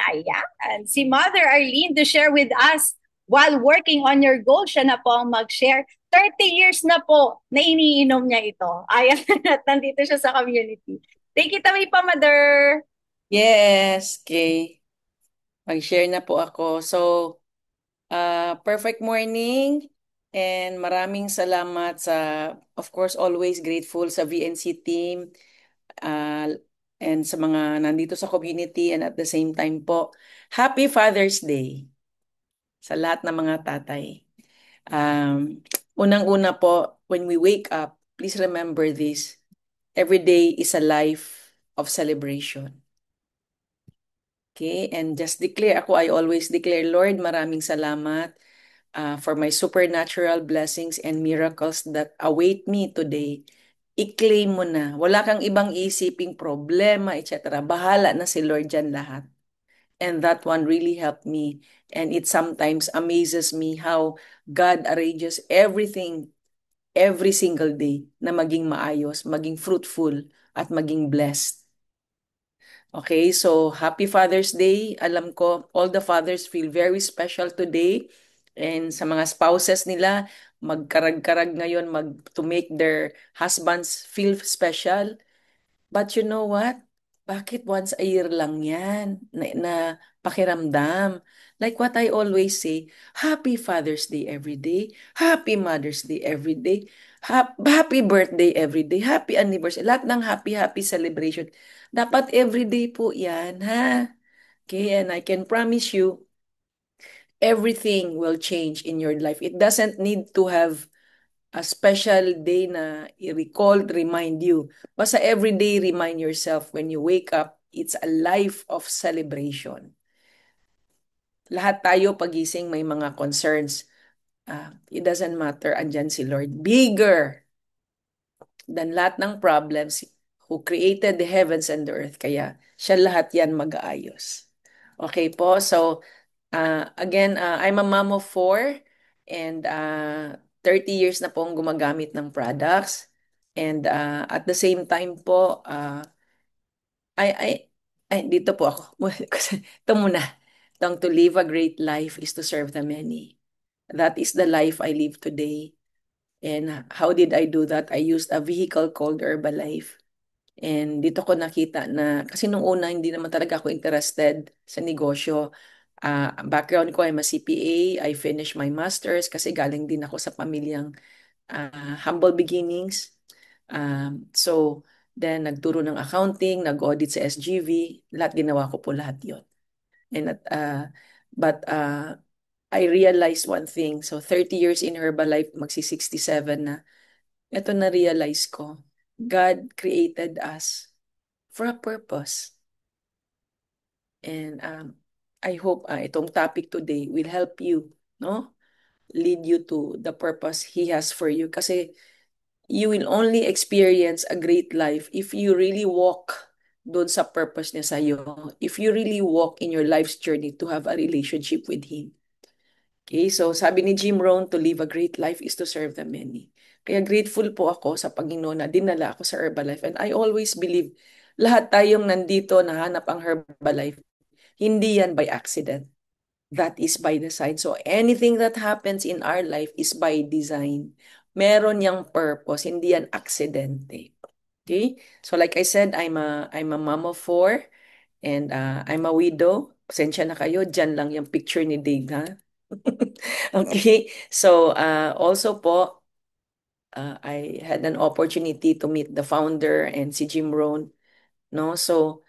Ayan. Si Mother Arlene to share with us while working on your goal. Siya na po ang mag-share. 30 years na po na iniinom niya ito. Ayan. At nandito siya sa community. Take it away pa, Mother. Yes, okay. Mag-share na po ako. So, perfect morning and maraming salamat sa, of course, always grateful sa VNC team uh, and sa mga nandito sa community and at the same time po, Happy Father's Day sa lahat ng mga tatay. Um, Unang-una po, when we wake up, please remember this. Every day is a life of celebration. Okay, and just declare ako, I always declare, Lord, maraming salamat for my supernatural blessings and miracles that await me today. I-claim mo na. Wala kang ibang isiping problema, etc. Bahala na si Lord dyan lahat. And that one really helped me. And it sometimes amazes me how God arranges everything every single day na maging maayos, maging fruitful, at maging blessed. Okay, so happy Father's Day. Alam ko all the fathers feel very special today. And sa mga spouses nila, magkarag-karag ngayon to make their husbands feel special. But you know what? Bakit once a year lang yan na pakiramdam? Like what I always say, Happy Father's Day every day, Happy Mother's Day every day, happy birthday every day, happy anniversary, lahat ng happy celebration. Dapat every day po yan, ha? Okay, and I can promise you, everything will change in your life. It doesn't need to have a special day na i-recall, remind you. Basta every day, remind yourself when you wake up, it's a life of celebration. Lahat tayo pagising may mga concerns. It doesn't matter, andyan si Lord. Bigger than lahat ng problems, who created the heavens and the earth. Kaya siya lahat yan mag-aayos. Okay po, so again, I'm a mom of four and 30 years na pong gumagamit ng products. And at the same time po, I, I, dito po ako. Kasi ito muna. To live a great life is to serve the many. That is the life I live today. And how did I do that? I used a vehicle called Herbalife. And dito ko nakita na, kasi nung una hindi naman talaga ako interested sa negosyo. Background ko, I'm a CPA. I finished my master's kasi galing din ako sa pamilyang humble beginnings. So, then nagturo ng accounting, nag-audit sa SGV, lahat ginawa ko po lahat yon. And but I realized one thing. So 30 years in Herbalife, magsi-67 na. Ito na realize ko. God created us for a purpose. And I hope itong topic today will help you, no? Lead you to the purpose He has for you. Kasi you will only experience a great life if you really walk doon sa purpose niya sa'yo. If you really walk in your life's journey to have a relationship with Him. Okay, so sabi ni Jim Rohn, to live a great life is to serve the many. Kaya grateful po ako sa Panginoon na dinala ako sa Herbalife. And I always believe, lahat tayong nandito nahanap ang Herbalife, hindi yan by accident. That is by design. So anything that happens in our life is by design. Meron yang purpose, hindi yan aksidente. Okay? So like I said, I'm a mom of four and I'm a widow. Pasensya na kayo, dyan lang yung picture ni Dave, ha? Okay? So also po, I had an opportunity to meet the founder and si Jim Rohn, no? So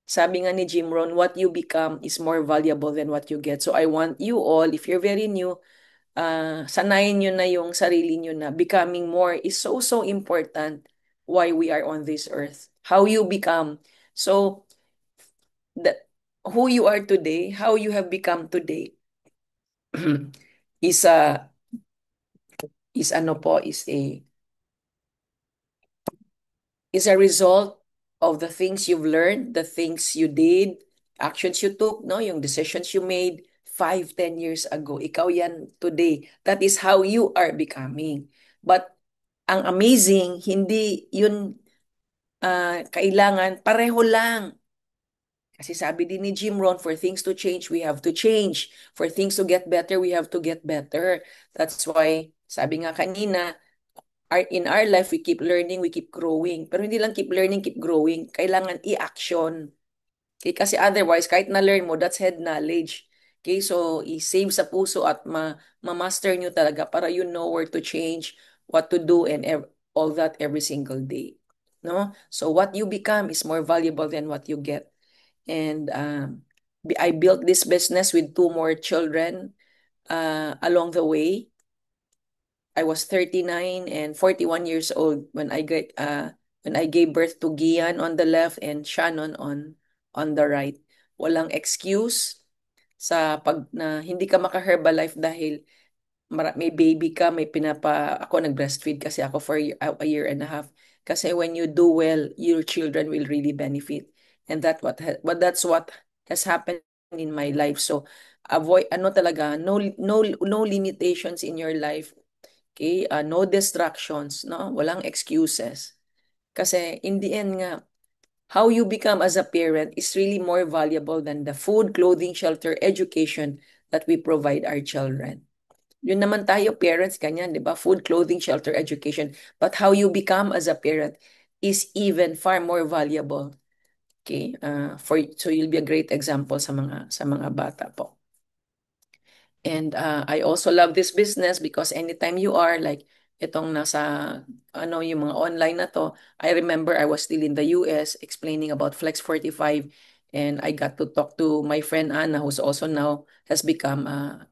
sabi nga ni Jim Rohn, what you become is more valuable than what you get. So I want you all, if you're very new, sanayin nyo na yung sarili nyo na becoming more is so, so important why we are on this earth. How you become. So, that who you are today, how you have become today, is a, is ano po, is a result of the things you've learned, the things you did, actions you took, no, yung decisions you made 5, 10 years ago. Ikaw yan today. That is how you are becoming. But ang amazing, hindi yun kailangan pareho lang. Kasi sabi din ni Jim Rohn, for things to change, we have to change. For things to get better, we have to get better. That's why, sabi nga kanina, in our life, we keep learning, we keep growing. Pero hindi lang keep learning, keep growing. Kailangan i-action. Okay? Kasi otherwise, kahit na-learn mo, that's head knowledge. Okay? So, i-save sa puso at ma-master nyo talaga para you know where to change, what to do, and all that every single day. No? So, what you become is more valuable than what you get. And I built this business with two more children along the way. I was 39 and 41 years old when I gave birth to Gian on the left and Shannon on the right. Walang excuse sa pag na hindi ka maka-Herbalife dahil may baby ka, ako nag-breastfeed kasi ako for a year and a half. Kasi when you do well, your children will really benefit. And that's what has happened in my life. So avoid ano talaga, no limitations in your life. Okay? No distractions, no? Walang excuses. Kasi in the end nga, how you become as a parent is really more valuable than the food, clothing, shelter, education that we provide our children. Yun naman tayo, parents, ganyan, di ba? Food, clothing, shelter, education. But how you become as a parent is even far more valuable. Okay? So you'll be a great example sa mga bata po. And I also love this business because anytime you are like itong nasa yung mga online na to, I remember I was still in the US explaining about Flex 45 and I got to talk to my friend Anna who's also now has become a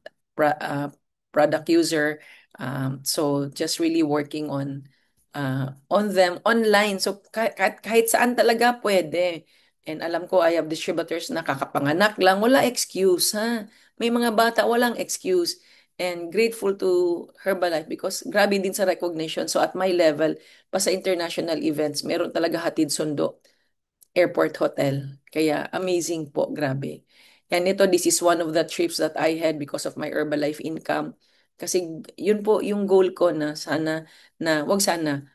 product user. So just really working on them online. So kahit saan talaga pwede. And alam ko I have distributors na kakapanganak lang, wala excuse ha. May mga bata walang excuse. And grateful to Herbalife because grabe din sa recognition. So at my level, pa sa international events, meron talaga hatid sundo. Airport hotel. Kaya amazing po, grabe. Yan ito, this is one of the trips that I had because of my Herbalife income. Kasi yun po yung goal ko na wag sana,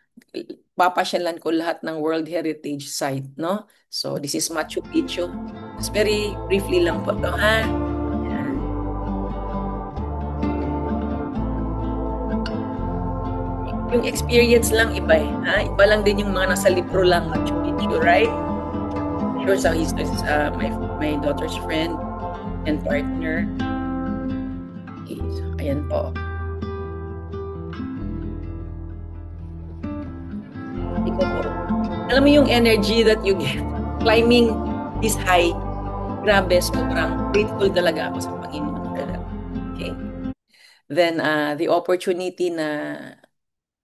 papasyalan ko lahat ng World Heritage Site, no? So this is Machu Picchu. Just very briefly lang po to, ha? Yan. Yung experience lang iba eh, ha? Iba lang din yung mga nasa libro lang, Machu Picchu, right? Sure, so he's my daughter's friend and partner. Okay, so ayan po. Ikaw po. Alam mo yung energy that you get climbing this high, grabe, sobrang grateful talaga ako sa Panginoon for that. Okay. Then, the opportunity na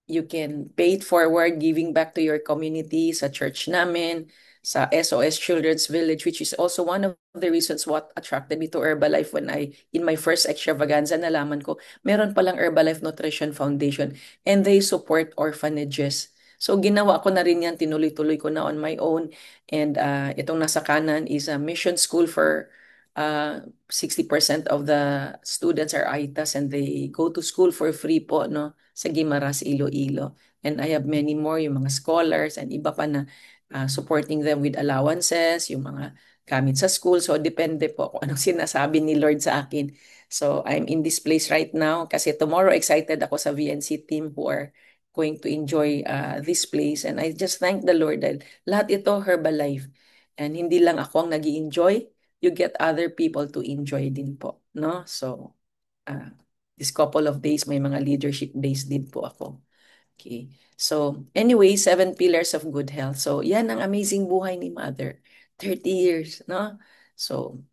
you can pay it forward, giving back to your community, sa church namin, sa SOS Children's Village, which is also one of the reasons what attracted me to Herbalife when in my first extravaganza, nalaman ko, meron palang Herbalife Nutrition Foundation and they support orphanages. So ginawa ko na rin yan, tinuloy-tuloy ko na on my own. And itong nasa kanan is a mission school for 60% of the students are AITAs and they go to school for free po, no? Sa Guimaras, Iloilo. And I have many more, yung mga scholars and iba pa na supporting them with allowances, yung mga gamit sa school. So, depende po kung anong sinasabi ni Lord sa akin. So, I'm in this place right now kasi tomorrow excited ako sa VNC team who are going to enjoy this place. And I just thank the Lord dahil lahat ito Herbalife. And hindi lang ako ang nag-i-enjoy, you get other people to enjoy din po. No? So, this couple of days, may mga leadership days din po ako. Okay. So, anyway, 7 pillars of good health. So, yan ang amazing buhay ni Mother. 30 years, no? So,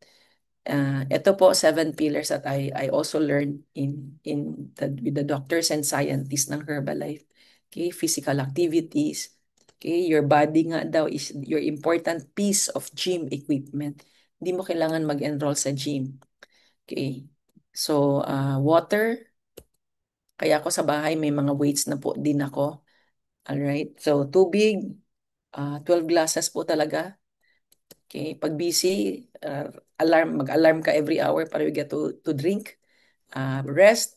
ito po, 7 pillars that I also learned with the doctors and scientists ng Herbalife. Okay, physical activities. Okay, your body nga daw is your important piece of gym equipment. Hindi mo kailangan mag-enroll sa gym. Okay. So, water. Kaya ako sa bahay may mga weights na po din ako. Alright. So, tubig, 12 glasses po talaga. Okay. Pag busy, mag-alarm ka every hour para you get to drink. Rest,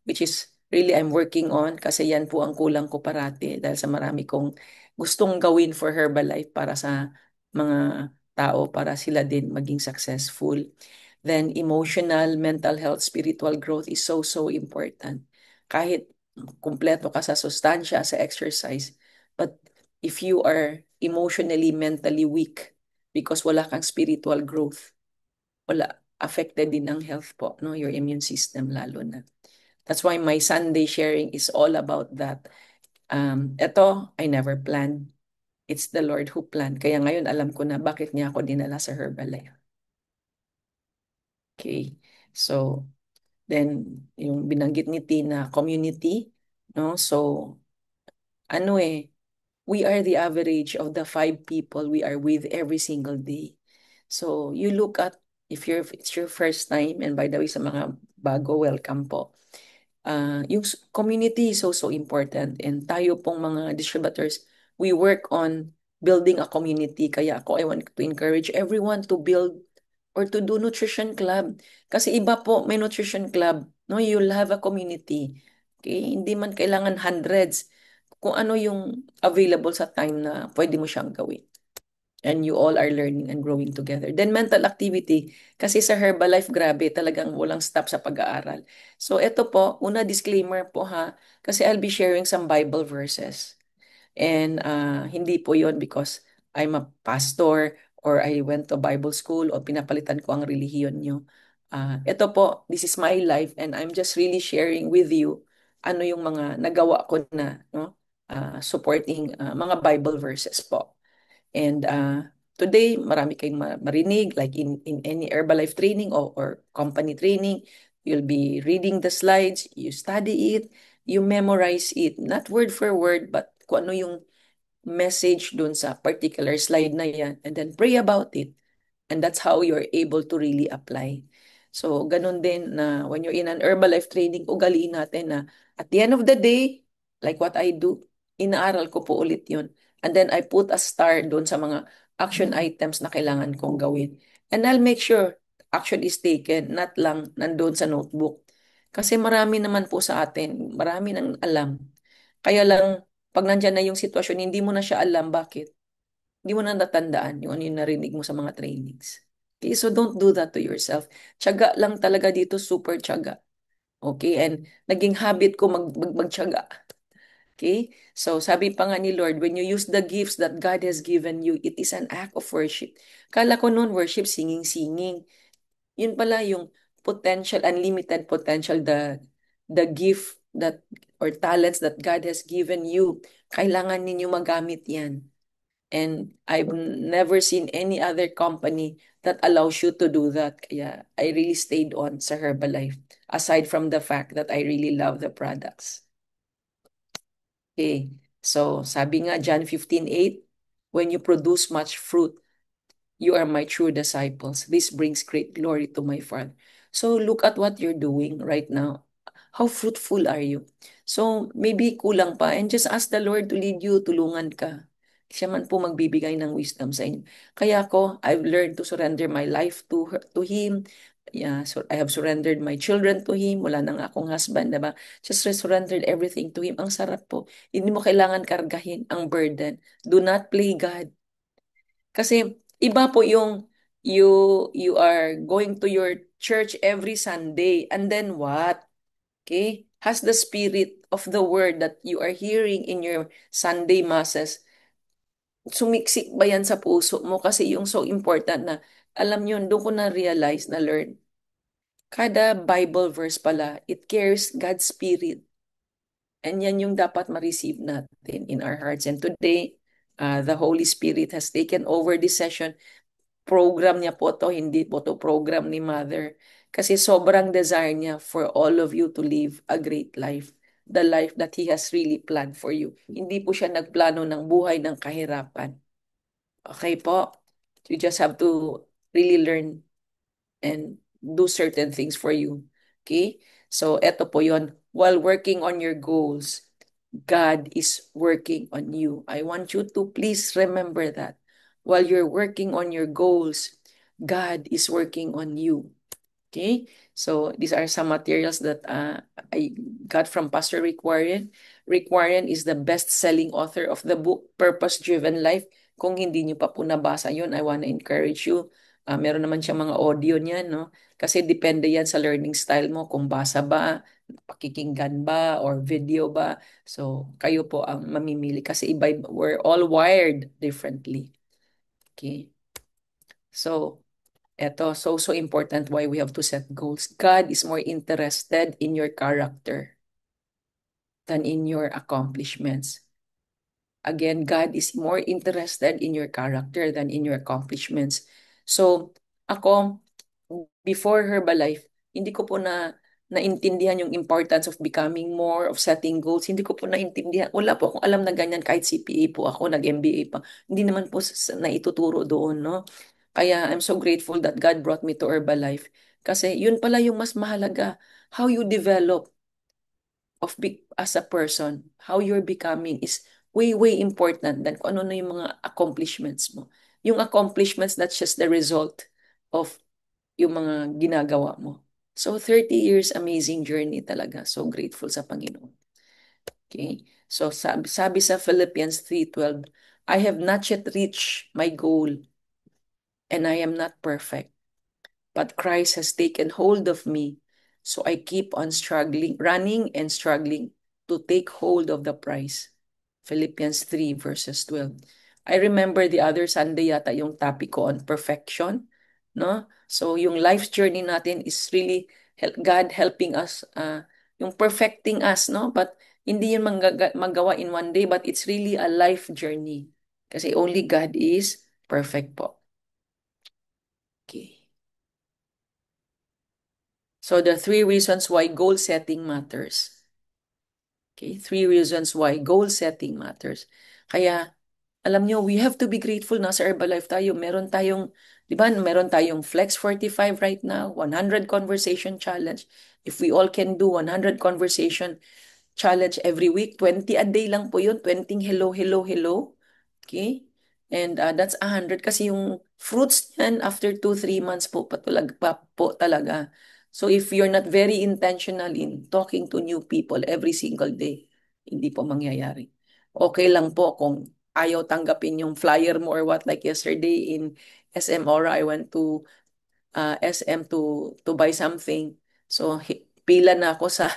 which is really I'm working on kasi yan po ang kulang ko parati dahil sa marami kong gustong gawin for Herbalife para sa mga tao para sila din maging successful. Then emotional, mental health, spiritual growth is so, so important. Kahit kumpleto ka sa sustansya, sa exercise, but if you are emotionally, mentally weak because wala kang spiritual growth, wala, affected din ang health po, no? Your immune system lalo na. That's why my Sunday sharing is all about that. Ito, I never planned. It's the Lord who planned. Kaya ngayon alam ko na bakit niya ako dinala sa Herbalife. Okay. So, then, yung binanggit ni Tina, community, no? So, ano we are the average of the 5 people we are with every single day. So, you look at, if it's your first time, and by the way, sa mga bago, welcome po. Yung community is so, so important. And tayo pong mga distributors, we work on building a community. Kaya ako, I want to encourage everyone to build or to do nutrition club. Kasi iba po, may nutrition club. No, you'll have a community. Okay? Hindi man kailangan hundreds. Kung ano yung available sa time na pwede mo siyang gawin. And you all are learning and growing together. Then mental activity. Kasi sa Herbalife, grabe, talagang walang stop sa pag-aaral. So ito po, una disclaimer po ha, kasi I'll be sharing some Bible verses. And hindi po yon because I'm a pastor or I went to Bible school o pinapalitan ko ang relihiyon nyo. Ito po, this is my life and I'm just really sharing with you ano yung mga nagawa ko na, no? Supporting mga Bible verses po. And today, marami kayong marinig, like in any Herbalife training or company training, you'll be reading the slides, you study it, you memorize it, not word for word, but kung ano yung message dun sa particular slide na yan, and then pray about it. And that's how you're able to really apply. So, ganun din na when you're in an Herbalife training, ugaliin natin na at the end of the day, like what I do, inaaral ko po ulit yun. And then I put a star doon sa mga action items na kailangan kong gawin. And I'll make sure action is taken, not lang nandoon sa notebook. Kasi marami naman po sa atin, marami nang alam. Kaya lang, pag nandyan na yung sitwasyon, hindi mo na siya alam. Bakit? Hindi mo na natandaan yung ano yung narinig mo sa mga trainings. Okay, so don't do that to yourself. Tiyaga lang talaga dito, super tiyaga. Okay, and naging habit ko magtiyaga. Okay, so sabi pa nga ni Lord, when you use the gifts that God has given you, it is an act of worship. Kala ko noon, worship, singing-singing. Yun pala yung potential, unlimited potential, the gift that or talents that God has given you. Kailangan ninyo magamit yan. And I've never seen any other company that allows you to do that. Kaya I really stayed on sa Herbalife. Aside from the fact that I really love the products. Okay. So, sabi nga, John 15:8, when you produce much fruit, you are my true disciples. This brings great glory to my Father. So, look at what you're doing right now. How fruitful are you? So, maybe kulang pa. And just ask the Lord to lead you, tulungan ka. Siya man po magbibigay ng wisdom sa inyo. Kaya ako, I've learned to surrender my life to Him. Yeah, so I have surrendered my children to Him. Wala nang akong husband, diba? Just surrendered everything to Him. Ang sarap po. Hindi mo kailangan kargahin ang burden. Do not play God. Kasi iba po yung you are going to your church every Sunday and then what? Okay? Has the spirit of the word that you are hearing in your Sunday masses sumiksik ba yan sa puso mo? Kasi yung so important na, alam nyo, doon ko na-realize, na learn. Kada Bible verse pala, it carries God's Spirit. And yan yung dapat ma-receive natin in our hearts. And today, the Holy Spirit has taken over this session. Program niya po to, hindi po to program ni Mother. Kasi sobrang desire niya for all of you to live a great life. The life that He has really planned for you. Hindi po siya nagplano ng buhay ng kahirapan. Okay po? You just have to really learn and do certain things for you. Okay? So, eto po yon. While working on your goals, God is working on you. I want you to please remember that. While you're working on your goals, God is working on you. Okay? So, these are some materials that I got from Pastor Rick Warren. Rick Warren is the best-selling author of the book Purpose Driven Life. Kung hindi nyo pa po nabasa yun, I wanna encourage you. Meron naman siyang mga audio niyan, no? Kasi depende yan sa learning style mo, kung basa ba, pakikinggan ba, or video ba. So, kayo po ang mamimili kasi iba, we're all wired differently. Okay? So, eto, so important why we have to set goals. God is more interested in your character than in your accomplishments. Again, God is more interested in your character than in your accomplishments. So, ako, before Herbalife, hindi ko po naintindihan yung importance of becoming more, of setting goals. Hindi ko po naintindihan. Wala po akong alam na ganyan kahit CPA po ako, nag-MBA pa. Hindi naman po naituturo doon, no? Kaya I'm so grateful that God brought me to Herbalife. Kasi yun pala yung mas mahalaga. How you develop as a person, how you're becoming is way, way important than kung ano na yung mga accomplishments mo. Yung accomplishments, that's just the result of yung mga ginagawa mo. So, 30 years, amazing journey talaga. So grateful sa Panginoon. Okay? So, sabi sa Philippians 3:12, I have not yet reached my goal and I am not perfect, but Christ has taken hold of me. So I keep on struggling, running and struggling to take hold of the prize. Philippians 3 verses 12. I remember the other Sunday yata yung topic ko on perfection, no? So yung life journey natin is really God helping us, yung perfecting us, no? But hindi yun magawa in one day, but it's really a life journey. Kasi only God is perfect po. Okay. So the three reasons why goal setting matters. Okay, three reasons why goal setting matters. Kaya, alam nyo, we have to be grateful na sa Herbalife tayo. Meron tayong, di ba, meron tayong Flex 45 right now, 100 conversation challenge. If we all can do 100 conversation challenge every week, 20 a day lang po yun, 20 hello, hello, hello. Okay? And that's 100 kasi yung fruits niyan after 2, 3 months po patulag pa po talaga. So if you're not very intentional in talking to new people every single day, hindi po mangyayari. Okay lang po kung ayaw tanggapin yung flyer mo or what, like yesterday in SM Aura, I went to SM to buy something. So pila na ako sa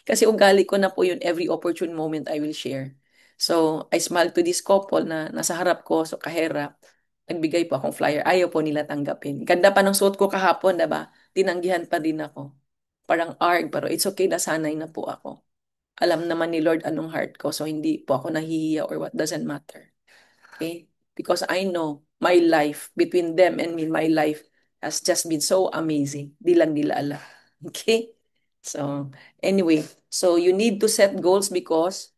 kasi ugali ko na po yun, every opportune moment I will share. So, I smiled to this couple na nasa harap ko, so kahera, nagbigay po akong flyer. Ayaw po nila tanggapin. Ganda pa ng suot ko kahapon, diba? Tinanggihan pa din ako. Parang arg, pero it's okay, nasanay na po ako. Alam naman ni Lord anong heart ko, so hindi po ako nahihiya or what, doesn't matter. Okay? Because I know my life, between them and me, my life has just been so amazing. Di lang nila alam. Okay? So, anyway, so you need to set goals because,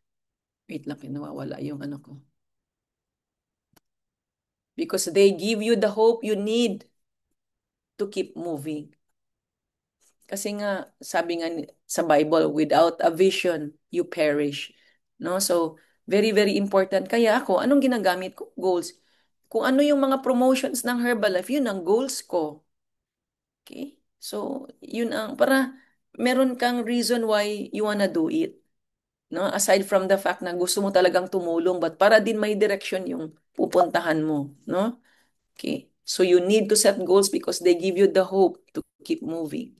wait lang, nawawala yung ano ko. Because they give you the hope you need to keep moving. Kasi nga, sabi nga sa Bible, without a vision, you perish. No? So, very, very important. Kaya ako, anong ginagamit ko? Goals. Kung ano yung mga promotions ng Herbalife, yun ang goals ko. Okay? So, yun ang, para meron kang reason why you wanna do it. No? Aside from the fact na gusto mo talagang tumulong, but para din may direction yung pupuntahan mo. No? Okay? So, you need to set goals because they give you the hope to keep moving.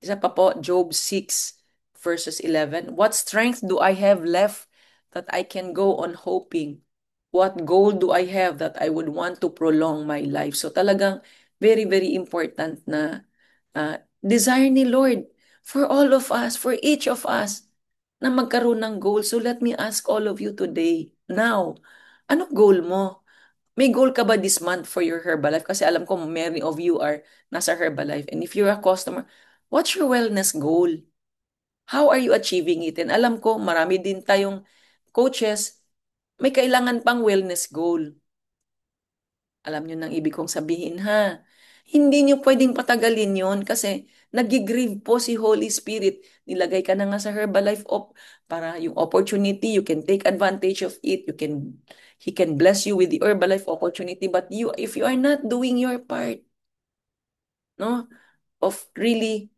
Isa pa po, Job 6 verses 11. What strength do I have left that I can go on hoping? What goal do I have that I would want to prolong my life? So talagang very, very important na desire ni Lord for all of us, for each of us, na magkaroon ng goal. So let me ask all of you today, now, anong goal mo? May goal ka ba this month for your Herbalife? Kasi alam ko many of you are nasa Herbalife. And if you're a customer, what's your wellness goal? How are you achieving it? And alam ko, marami din tayong coaches, may kailangan pang wellness goal. Alam nyo nang ibig kong sabihin, ha? Hindi nyo pwedeng patagalin yon kasi nag-grieve po si Holy Spirit. Nilagay ka na nga sa Herbalife para yung opportunity, you can take advantage of it. He can bless you with the Herbalife opportunity. But if you are not doing your part, no, of really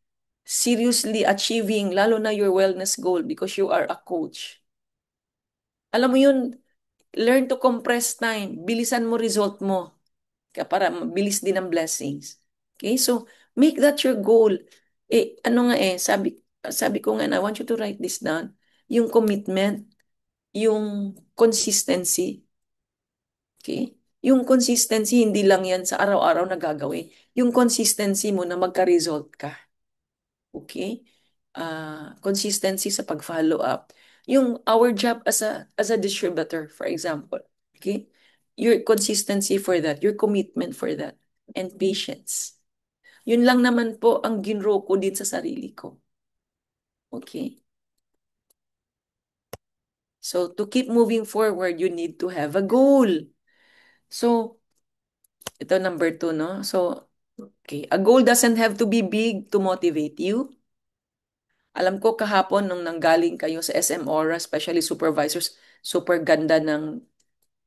seriously achieving, lalo na your wellness goal because you are a coach. Alam mo yun, Learn to compress time. Bilisan mo result mo para mabilis din ang blessings. Okay? So, make that your goal. Ano nga sabi ko nga na, I want you to write this down. Yung commitment, yung consistency. Okay? Yung consistency, hindi lang yan sa araw-araw na gagawin. Yung consistency mo na magka-result ka. Okay? Consistency sa pag-follow up. Yung our job as a distributor, for example. Okay? Your consistency for that, your commitment for that, and patience. Yun lang naman po ang ginro ko din sa sarili ko. Okay? So, to keep moving forward, you need to have a goal. So, ito number 2, no? So, okay, a goal doesn't have to be big to motivate you. Alam ko kahapon nung nanggaling kayo sa SM Aura, especially supervisors, super ganda ng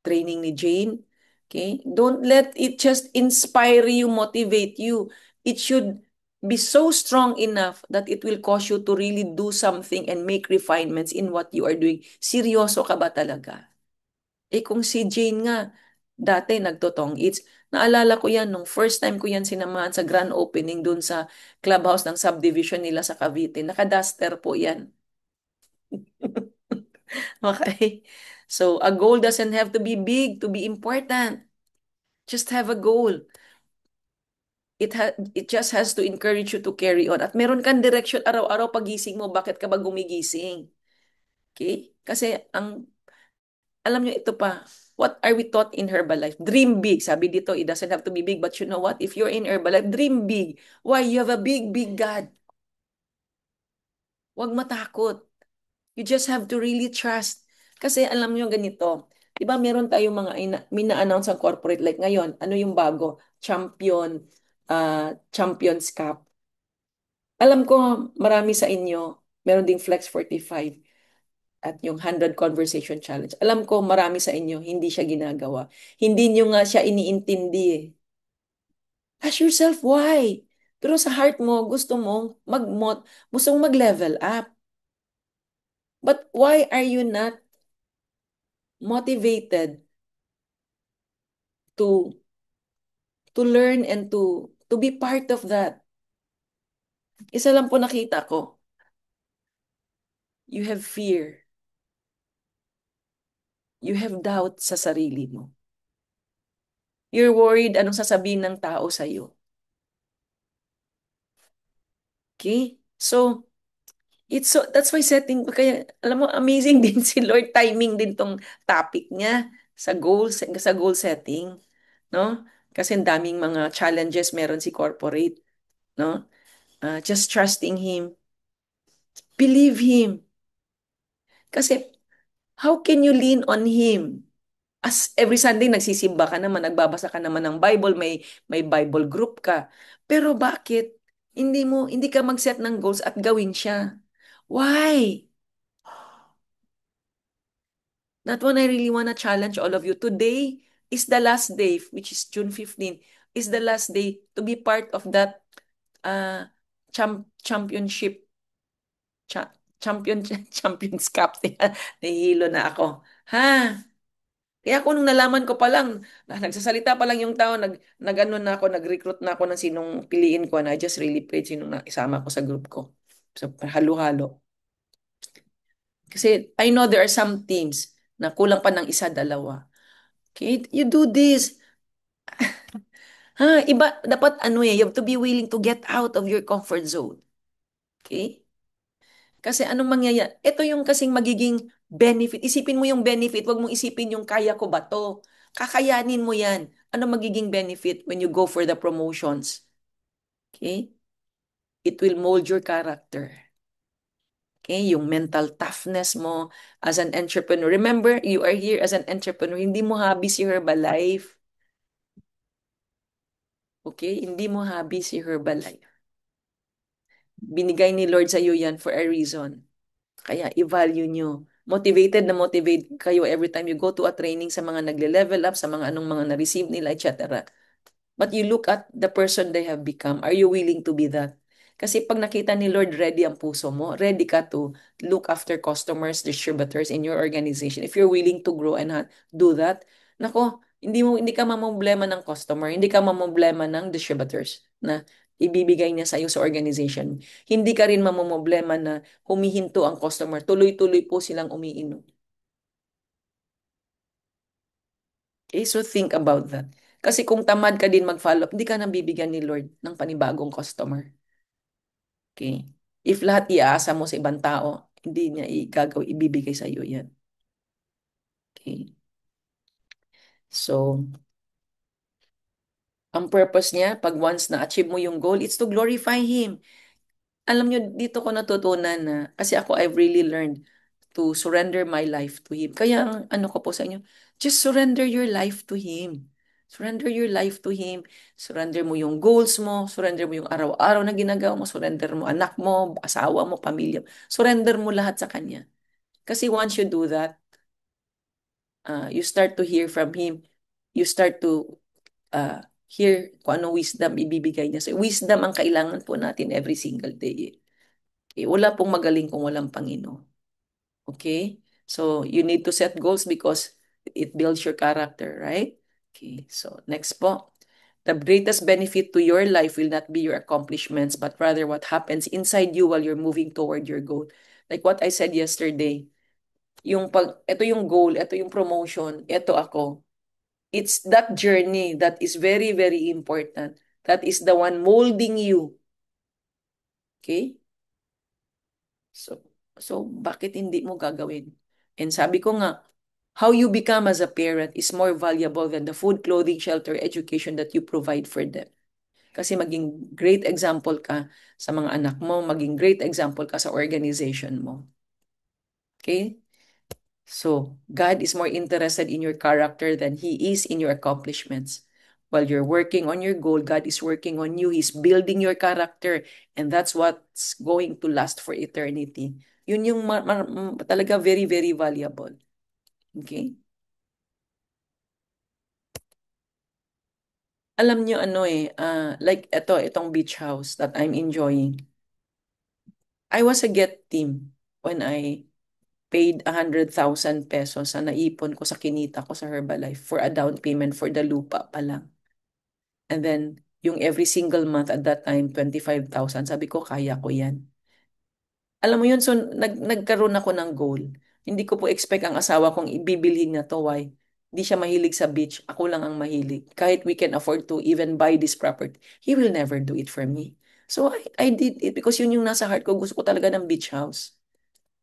training ni Jane. Okay? Don't let it just inspire you, motivate you. It should be so strong enough that it will cause you to really do something and make refinements in what you are doing. Seryoso ka ba talaga? Kung si Jane nga, dati nagtotong it's, naalala ko yan nung first time ko yan sinamahan sa grand opening dun sa clubhouse ng subdivision nila sa Cavite. Nakaduster po yan. Okay? So, a goal doesn't have to be big to be important. Just have a goal. It just has to encourage you to carry on. At meron kang direction araw-araw pagising mo, bakit ka ba gumigising? Okay? Kasi alam nyo ito pa, what are we taught in Herbalife? Dream big. Sabi dito, it doesn't have to be big, but you know what? If you're in Herbalife, dream big. Why? You have a big, big God. Huwag matakot. You just have to really trust. Kasi alam nyo ganito, di ba meron tayong mga mina-announce ang corporate like ngayon, ano yung bago? Champions Cup. Alam ko marami sa inyo, meron ding Flex 45 at yung 100 Conversation Challenge. Alam ko marami sa inyo, hindi siya ginagawa. Hindi nyo nga siya iniintindi eh. Ask yourself why? Pero sa heart mo, gusto mong mag-level up. But why are you not motivated to learn and to be part of that? Isa lang po nakita ko. You have fear. You have doubt sa sarili mo. You're worried anong sasabihin ng tao sa'yo. Okay? So, that's why kaya, alam mo, amazing din si Lord, timing din tong topic niya sa goal setting, no? Kasi ang daming mga challenges meron si corporate, no? Just trusting Him. Believe Him. Kasi, how can you lean on Him? As every Sunday nagsisimba ka naman, nagbabasa ka naman ng Bible, may Bible group ka. Pero bakit hindi ka mag-set ng goals at gawin siya? Why? That one I really wanna challenge all of you. Today is the last day, which is June 15, is the last day to be part of that uh championship cha- champion Champions Cup. Nahihilo na ako. Ha? Kaya kung nung nalaman ko pa lang, nagsasalita pa lang yung tao, nag-ano na ako, nag-recruit na ako ng sinong piliin ko, and I just really prayed sinong isama ko sa group ko. So, halo-halo. Kasi I know there are some teams na kulang pa ng isa, dalawa. Okay, you do this. Iba, dapat you have to be willing to get out of your comfort zone. Okay? Kasi anong mangyayari? Ito yung kasing magiging benefit. Isipin mo yung benefit, wag mong isipin yung kaya ko ba to. Kakayanin mo yan. Ano magiging benefit when you go for the promotions? Okay? It will mold your character. Okay? Yung mental toughness mo as an entrepreneur. Remember, you are here as an entrepreneur. Hindi mo hobby si Herbalife. Okay? Hindi mo hobby si Herbalife. Binigay ni Lord sa iyo yan for a reason. Kaya i-value nyo. Motivated na motivate kayo every time you go to a training sa mga nagle-level up, sa mga anong mga na-receive nila, etc. But you look at the person they have become. Are you willing to be that? Kasi pag nakita ni Lord, ready ang puso mo, ready ka to look after customers, distributors in your organization. If you're willing to grow and do that, nako, hindi ka mamomblema ng customer, hindi ka mamomblema ng distributors na ibibigay niya sa iyo sa organization. Hindi ka rin mamomblema na humihinto ang customer. Tuloy-tuloy po silang umiinom. Okay, so think about that. Kasi kung tamad ka din mag-follow up, hindi ka nabibigyan ni Lord ng panibagong customer. Okay? If lahat iaasa mo sa ibang tao, hindi niya ibibigay sa iyo yan. Okay? So, ang purpose niya, pag once na-achieve mo yung goal, it's to glorify Him. Alam niyo, dito ko natutunan na, kasi ako, I've really learned to surrender my life to Him. Kaya, ang ano ko po sa inyo, just surrender your life to Him. Surrender your life to Him. Surrender mo yung goals mo. Surrender mo yung araw-araw na ginagawa mo. Surrender mo anak mo, asawa mo, pamilya mo. Surrender mo lahat sa Kanya. Kasi once you do that, you start to hear from Him. You start to hear kung ano wisdom ibibigay niya. So, wisdom ang kailangan po natin every single day. Okay? Wala pong magaling kung walang Panginoon. Okay? So, you need to set goals because it builds your character, right? Okay, so next po. The greatest benefit to your life will not be your accomplishments, but rather what happens inside you while you're moving toward your goal. Like what I said yesterday, ito yung goal, ito yung promotion, ito ako. It's that journey that is very, very important. That is the one molding you. Okay? So, so bakit hindi mo gagawin? And sabi ko nga, how you become as a parent is more valuable than the food, clothing, shelter, education that you provide for them. Kasi maging great example ka sa mga anak mo, maging great example ka sa organization mo. Okay? So, God is more interested in your character than He is in your accomplishments. While you're working on your goal, God is working on you. He's building your character. And that's what's going to last for eternity. Yun yung talaga very, very valuable. Okay? Alam nyo ano like itong beach house that I'm enjoying. I was a get team when I paid 100,000 pesos na naipon ko sa kinita ko sa Herbalife for a down payment for the lupa pa lang. And then, yung every single month at that time, 25,000, sabi ko, kaya ko yan. Alam mo yun, so nagkaroon ako ng goal. Hindi ko po expect ang asawa kong ibibilhin na to. Why? Hindi siya mahilig sa beach. Ako lang ang mahilig. Kahit we can afford to even buy this property, he will never do it for me. So I did it because yun yung nasa heart ko. Gusto ko talaga ng beach house.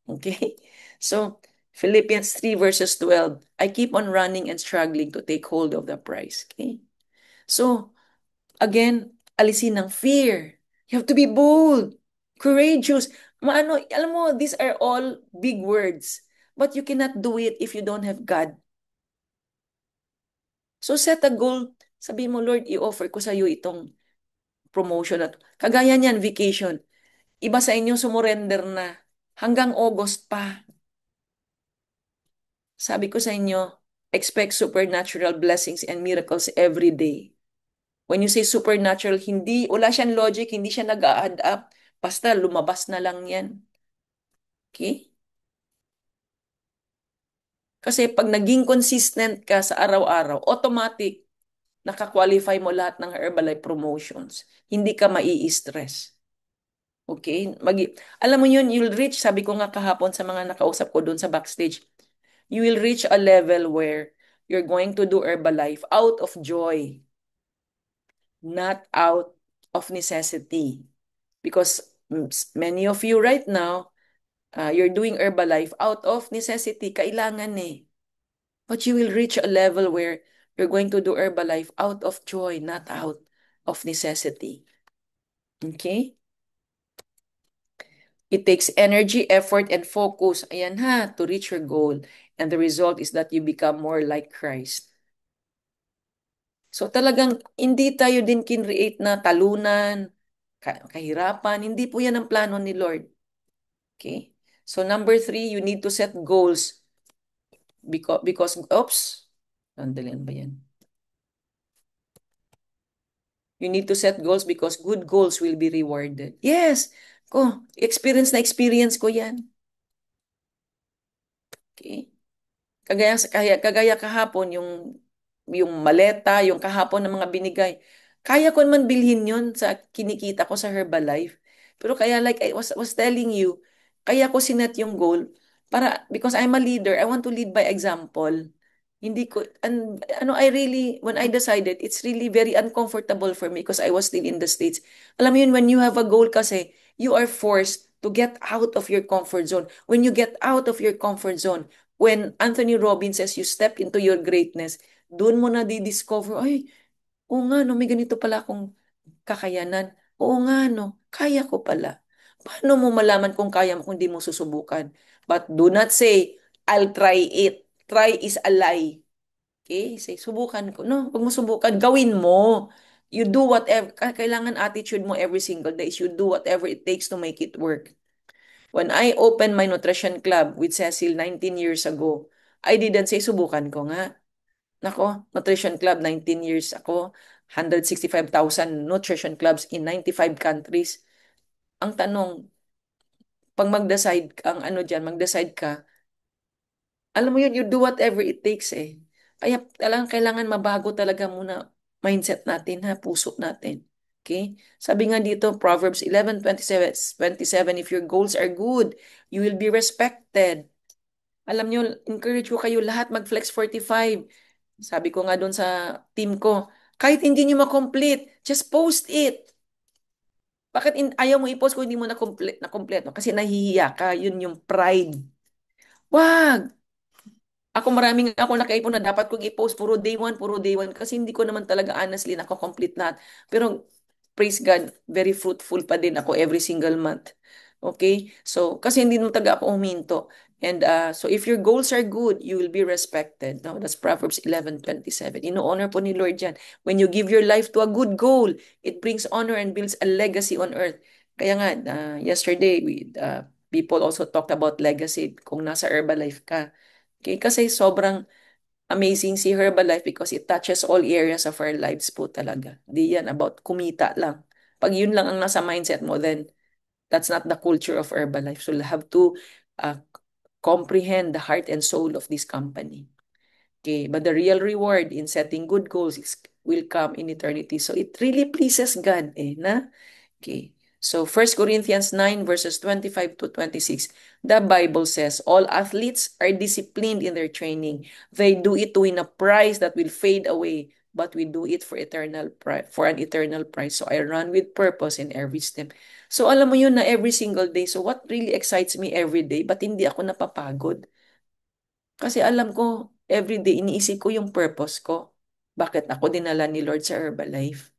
Okay? So, Philippians 3 verses 12, I keep on running and struggling to take hold of the prize. Okay? So, again, alisin ng fear. You have to be bold, courageous. Alam mo, these are all big words. But you cannot do it if you don't have God. So set a goal. Sabi mo, Lord, i-offer ko sa iyo itong promotion at kagaya niyan, vacation. Iba sa inyo sumurrender na. Hanggang August pa. Sabi ko sa inyo, expect supernatural blessings and miracles every day. When you say supernatural, wala siyang logic, hindi siya nag-a-add up. Basta lumabas na lang yan. Okay? Kasi pag naging consistent ka sa araw-araw, automatic, nakakwalify mo lahat ng Herbalife promotions. Hindi ka mai-stress. Okay? Alam mo yun, you'll reach, sabi ko nga kahapon sa mga nakausap ko doon sa backstage, you will reach a level where you're going to do Herbalife out of joy, not out of necessity. Because many of you right now, you're doing Herbalife out of necessity. Kailangan eh. But you will reach a level where you're going to do Herbalife out of joy, not out of necessity. Okay? It takes energy, effort, and focus, ayan ha, to reach your goal. And the result is that you become more like Christ. So talagang hindi tayo din kinreate na talunan, kahirapan. Hindi po yan ang plano ni Lord. Okay? So number 3, you need to set goals. Oops, sandali ba yan? You need to set goals because good goals will be rewarded. Yes, experience ko yan. Okay? Kagaya kahapon, yung maleta, yung kahapon ng mga binigay. Kaya ko naman bilhin yun sa kinikita ko sa Herbalife. Pero kaya like I was telling you, kaya ko sinet yung goal because I'm a leader, I want to lead by example. Hindi ko, I really, when I decided, it's really very uncomfortable for me because I was still in the States. Alam mo yun, when you have a goal kasi, you are forced to get out of your comfort zone. When you get out of your comfort zone, when Anthony Robbins says you step into your greatness, doon mo na di-discover, ay, oo nga, no, may ganito pala akong kakayanan. Oo nga, no, kaya ko pala. Paano mo malaman kung kaya mo kung di mo susubukan? But do not say, I'll try it. Try is a lie. Okay? Say, subukan ko. No, huwag mo subukan. Gawin mo. You do whatever. Kailangan attitude mo every single day is you do whatever it takes to make it work. When I opened my nutrition club with Cecil 19 years ago, I didn't say subukan ko nga. Nako, nutrition club 19 years ako, 165,000 nutrition clubs in 95 countries. Ang tanong, pag mag-decide ang ano diyan, mag-decide ka, alam mo yun, you do whatever it takes eh. Kaya talagang kailangan mabago talaga muna mindset natin ha, puso natin. Okay? Sabi nga dito, Proverbs 11:27, if your goals are good, you will be respected. Alam nyo, encourage ko kayo lahat mag-flex 45. Sabi ko nga doon sa team ko, kahit hindi nyo ma-complete, just post it. Bakit ayaw mo i-post kung hindi mo na-complete, no? Kasi nahihiya ka, yun yung pride. Wag! Ako nakaipon na dapat kong i-post puro day one kasi hindi ko naman talaga honestly nako-complete lahat. Pero praise God, very fruitful pa din ako every single month. Okay? So, kasi hindi mo taga ako huminto. And so if your goals are good, you will be respected. No, that's Proverbs 11:27. Ino-honor po ni Lord yan. When you give your life to a good goal, it brings honor and builds a legacy on earth. Kaya nga, yesterday, people also talked about legacy kung nasa Herbalife ka. Okay, kasi sobrang amazing si Herbalife because it touches all areas of our lives po talaga. Di yan about kumita lang. Pag yun lang ang nasa mindset mo, then that's not the culture of Herbalife. So you have to uh, comprehend the heart and soul of this company. Okay, but the real reward in setting good goals will come in eternity. So it really pleases God eh, na? Okay. So 1 Corinthians 9 verses 25 to 26, the Bible says, all athletes are disciplined in their training. They do it to win a prize that will fade away, but we do it for an eternal prize. So I run with purpose in every step. So alam mo yun na every single day. So what really excites me every day, but hindi ako napapagod? Kasi alam ko, every day iniisip ko yung purpose ko. Bakit ako dinala ni Lord sa Herbalife?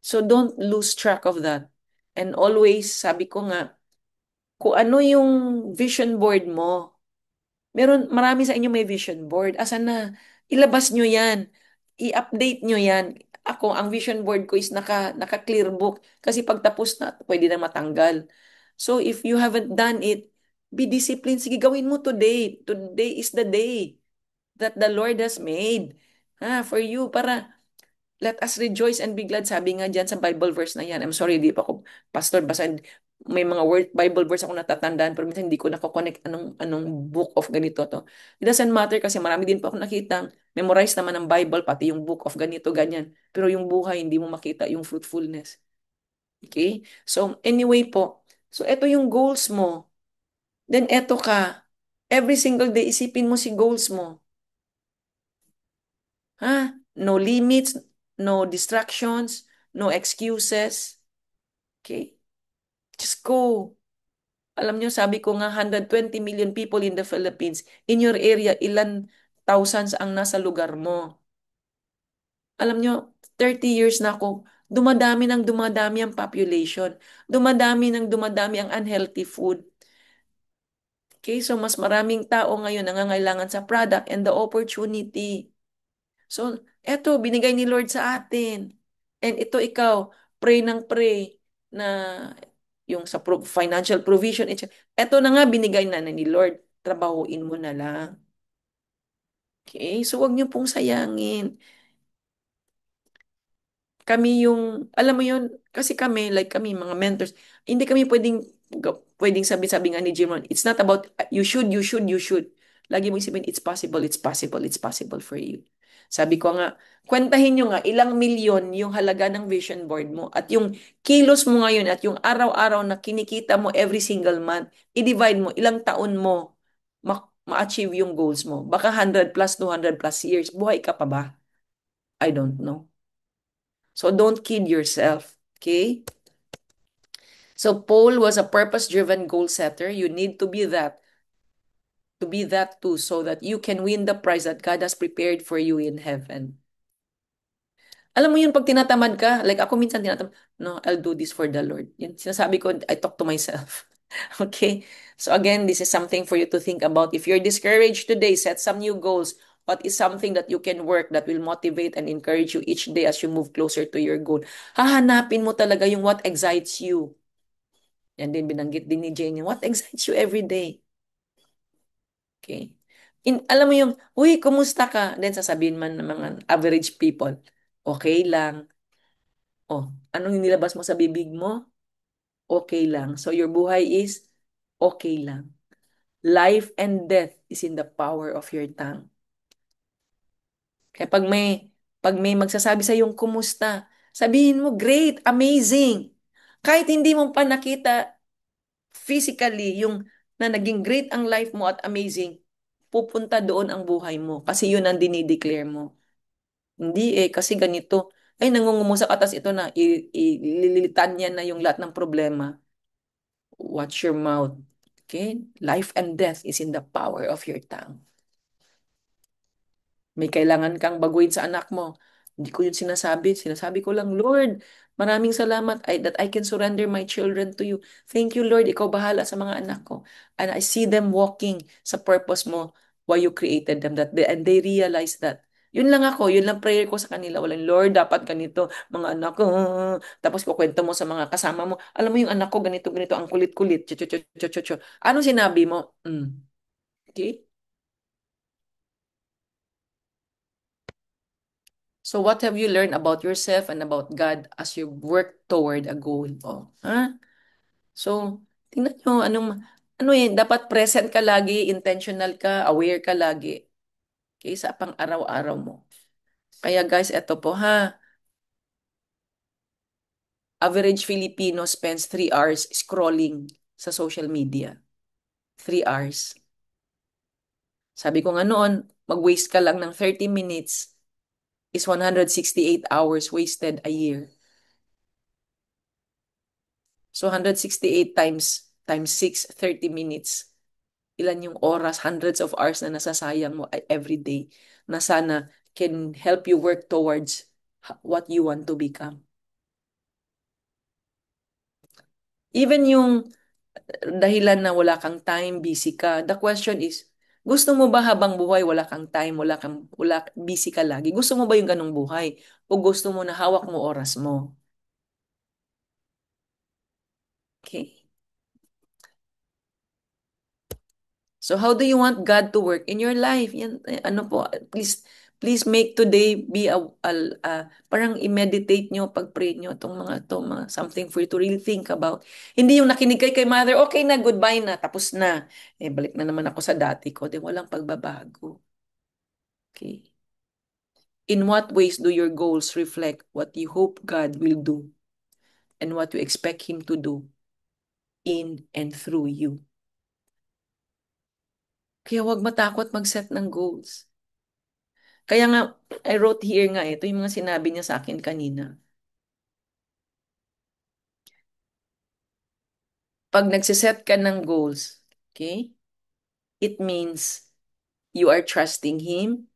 So don't lose track of that. And always, sabi ko nga, kung ano yung vision board mo, marami sa inyo may vision board. Asan na? Ilabas nyo yan. I-update nyo yan. Ako, ang vision board ko is naka-clear book. Kasi pag tapos na, pwede na matanggal. So if you haven't done it, be disciplined. Sige, gawin mo today. Today is the day that the Lord has made. For you, para let us rejoice and be glad. Sabi nga dyan sa Bible verse na yan. I'm sorry, di pa ako pastor. Basta may mga Bible verse ako natatandaan pero minsan hindi ko nako-connect anong book of ganito to. It doesn't matter kasi marami din po ako nakita. Memorize naman ng Bible, pati yung book of ganito, ganyan. Pero yung buhay, hindi mo makita yung fruitfulness. Okay? So, anyway po. So, eto yung goals mo. Then, eto ka. Every single day, isipin mo si goals mo. Ha? No limits, no distractions, no excuses. Okay? Just go. Alam nyo, sabi ko nga, 120 million people in the Philippines. In your area, ilan thousands ang nasa lugar mo? Alam nyo, 30 years na ako, dumadami ang population. Dumadami dumadami ang unhealthy food. Okay, so mas maraming tao ngayon nangangailangan sa product and the opportunity. So, eto, binigay ni Lord sa atin. And ito ikaw, pray ng pray na yung sa financial provision. Eto na nga, binigay na ni Lord. Trabahuin mo na lang. Okay? So, wag niyo pong sayangin. Kami yung, alam mo yun, kasi kami, like kami, mga mentors, hindi kami pwedeng sabi-sabi nga ni Jim Rohn, it's not about you should, you should, you should. Lagi mo isipin, it's possible, it's possible, it's possible for you. Sabi ko nga, kwentahin nyo nga, ilang milyon yung halaga ng vision board mo at yung kilos mo ngayon at yung araw-araw na kinikita mo every single month, i-divide mo, ilang taon mo ma-achieve yung goals mo. Baka 100 plus, 200 plus years, buhay ka pa ba? I don't know. So don't kid yourself. Okay? So Paul was a purpose-driven goal setter. You need to be that too, so that you can win the prize that God has prepared for you in heaven. Alam mo yun, pag tinatamad ka, like ako minsan tinatamad, no, I'll do this for the Lord. Yun, sinasabi ko, I talk to myself. Okay? So again, this is something for you to think about. If you're discouraged today, set some new goals. What is something that you can work that will motivate and encourage you each day as you move closer to your goal? Hahanapin mo talaga yung what excites you. Yan din, binanggit din ni Jane, what excites you every day? Okay? Alam mo yung, uy, kumusta ka? Then sasabihin man ng mga average people, okay lang. Oh, anong nilabas mo sa bibig mo? Okay lang. So your buhay is okay lang. Life and death is in the power of your tongue. Kaya pag may magsasabi sa yung kumusta, sabihin mo, great, amazing. Kahit hindi mo pa nakita physically yung na naging great ang life mo at amazing, pupunta doon ang buhay mo kasi yun ang dinideclare mo. Hindi kasi ganito. Ay, nangungumusa ka, tas ito na, ililitan niya na yung lahat ng problema. Watch your mouth. Okay? Life and death is in the power of your tongue. May kailangan kang baguhin sa anak mo. Hindi ko yun sinasabi. Sinasabi ko lang, Lord, maraming salamat that I can surrender my children to you. Thank you, Lord. Ikaw bahala sa mga anak ko. And I see them walking sa purpose mo why you created them. And they realize that. Yun lang ako, yun lang prayer ko sa kanila. Walang, Lord, dapat ganito, mga anak ko. Tapos kukwento mo sa mga kasama mo. Alam mo yung anak ko, ganito, ganito, ang kulit-kulit. Chu, chu, chu, chu, chu, chu. Ano sinabi mo? Okay? So what have you learned about yourself and about God as you work toward a goal? Oh, ha? So, tingnan nyo, ano dapat present ka lagi, intentional ka, aware ka lagi. Okay, sa pang-araw-araw mo. Kaya guys, eto po ha, average Filipino spends 3 hours scrolling sa social media. 3 hours. Sabi ko nga noon, mag-waste ka lang ng 30 minutes is 168 hours wasted a year. So 168 times 6, 30 minutes. Ilan yung oras, hundreds of hours na nasasayang mo every day na sana can help you work towards what you want to become. Even yung dahilan na wala kang time, busy ka, the question is, gusto mo ba habang buhay wala kang time, busy ka lagi? Gusto mo ba yung ganong buhay? O gusto mo na hawak mo oras mo? Okay. So how do you want God to work in your life? Yan, ano po, please make today be parang i-meditate nyo, pag-pray nyo mga something for you to really think about. Hindi yung nakinig kay mother, okay na, goodbye na, tapos na. Balik na naman ako sa dati ko, di walang pagbabago. Okay. In what ways do your goals reflect what you hope God will do and what you expect Him to do in and through you? Kaya huwag matakot mag-set ng goals. Kaya nga, I wrote here nga, ito yung mga sinabi niya sa akin kanina. Pag nagsiset ka ng goals, okay, it means you are trusting Him,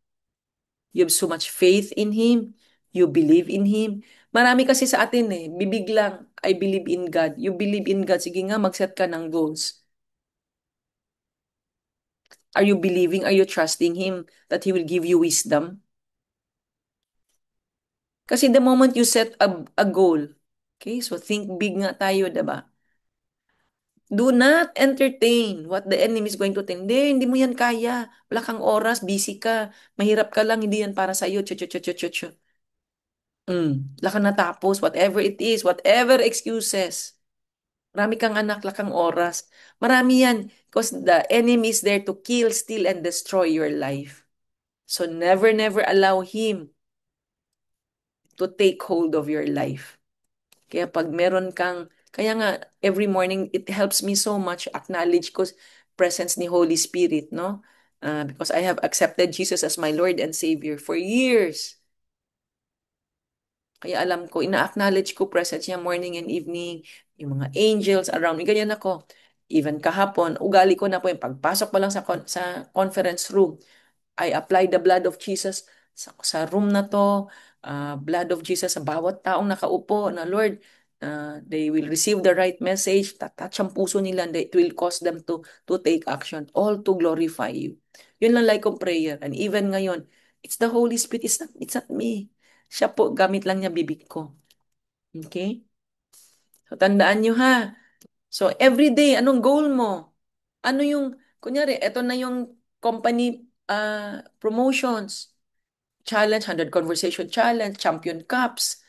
you have so much faith in Him, you believe in Him. Marami kasi sa atin bibig lang, I believe in God. You believe in God, sige nga, mag-set ka ng goals. Are you believing, are you trusting Him that He will give you wisdom? Kasi the moment you set a goal, okay, so think big nga tayo, diba? Do not entertain what the enemy is going to tell. Hindi mo yan kaya. Wala kang oras, busy ka, mahirap ka lang, hindi yan para sa'yo. Chu, chu, chu, chu, chu, chu. Wala kang natapos, whatever it is, whatever excuses. Marami kang anak, wala kang oras. Marami yan. Because the enemy is there to kill, steal, and destroy your life. So never, never allow him to take hold of your life. Kaya pag meron kang, kaya nga, every morning, it helps me so much acknowledge ko presence ni Holy Spirit, no? Because I have accepted Jesus as my Lord and Savior for years. Kaya alam ko, ina-acknowledge ko presence niya morning and evening, yung mga angels around me, ganyan ako. Even kahapon, ugali ko na po yung pagpasok ko lang sa conference room, I apply the blood of Jesus sa room na to, blood of Jesus sa bawat taong nakaupo na Lord, they will receive the right message, tatouch ang puso nila, and it will cause them to take action, all to glorify you. Yun lang like kong prayer. And even ngayon, it's the Holy Spirit, it's not me. Siya po, gamit lang niya bibig ko. Okay? So, tandaan nyo ha. So, every day, anong goal mo? Ano yung, kunyari, eto na yung company promotions, challenge, 100 Conversation Challenge, Champion Cups,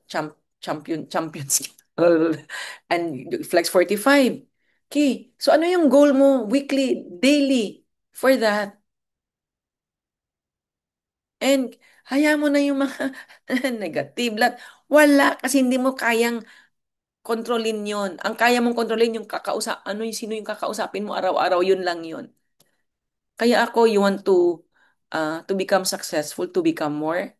Champions, and Flex 45. Okay, so ano yung goal mo weekly, daily for that? And hayaan mo na yung mga negative lahat. Wala, kasi hindi mo kayang kontrolin yon. Ang kaya mong kontrolin yung sino yung kakausapin mo araw-araw, yun lang yun. Kaya ako, you want to become successful, to become more,